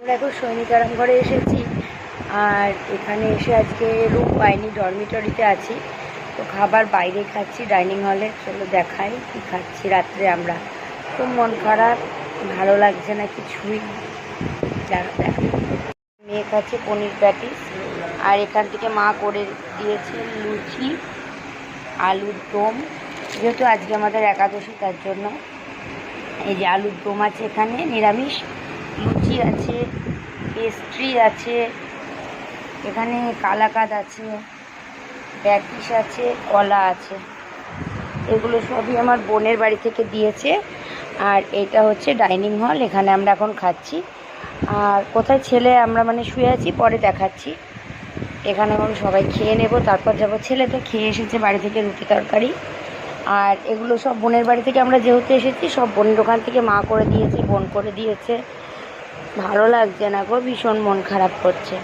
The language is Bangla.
দেখো সৈনিকারাম ঘরে এসেছি, আর এখানে এসে আজকে রুম পাইনি, ডরমিটরিতে আছি। তো খাবার বাইরে খাচ্ছি ডাইনিং হলে। চলো দেখাই কি খাচ্ছি রাত্রে আমরা। খুব মন খারাপ, ভালো লাগছে না কিছুই। মেয়ে খাচ্ছে পনির প্যাটিস, আর এখান থেকে মা করে দিয়েছে লুচি, আলুর দম। যেহেতু আজকে আমাদের একাদশী, তার জন্য এই যে আলুর দম আছে, এখানে নিরামিষ লুচি আছে, পেস্ট্রি আছে, এখানে কালাকাদ আছে, প্যাটিস আছে, কলা আছে। এগুলো সবই আমার বোনের বাড়ি থেকে দিয়েছে। আর এটা হচ্ছে ডাইনিং হল, এখানে আমরা এখন খাচ্ছি। আর কোথায় ছেলে, আমরা মানে শুয়ে আছি, পরে দেখাচ্ছি। এখানে এখন সবাই খেয়ে নেব, তারপর যাবো। ছেলে তো খেয়ে এসেছে বাড়ি থেকে রুটি তরকারি। আর এগুলো সব বোনের বাড়ি থেকে আমরা যেহেতু এসেছি, সব বোনের ওখান থেকে মা করে দিয়েছে, বোন করে দিয়েছে। ভালো লাগছে না গো, ভীষণ মন খারাপ করছে।